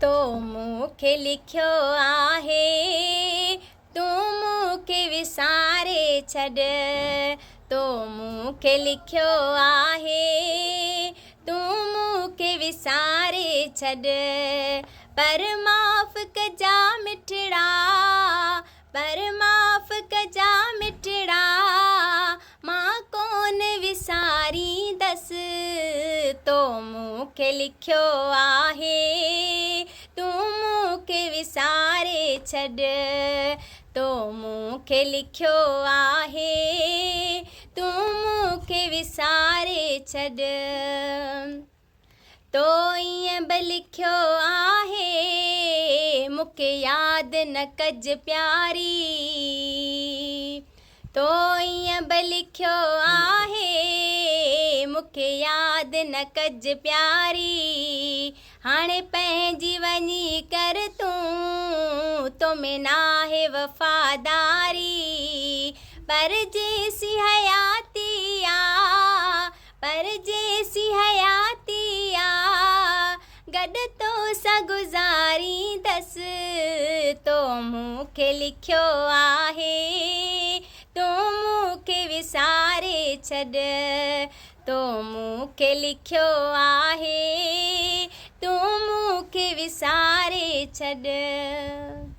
तो मूंखे लिखियो आहे तूं मूंखे विसारे छॾ। तो मूंखे लिखियो आहे तूं मूंखे विसारे छॾ। पर माफ़ कजा मिठड़ा, पर माफ़ कजा मिठड़ा, मां कोन विसारींदसि। तो मूंखे लिखियो आहे तूं मूंखे विसारे छॾ। तो मूंखे लिखियो आहे तूं मूंखे विसारे छॾ। तो ईअं बि लिखियो आहे मूंखे यादि न कज प्यारी। तो ईअं बि लिखियो आहे मूंखे यादि न कज प्यारी। हाणे पंहिंजी वञी कर तूं तो में नाहे वफ़ादारी। परदेसी हयाती आ, परदेसी हयाती आ, गॾु तोसां गुज़ारींदसि। तो मूंखे लिखियो आहे तूं मूंखे विसारे छॾ। तो मूंखे लिखियो आहे तूं मूंखे विसारे छॾ।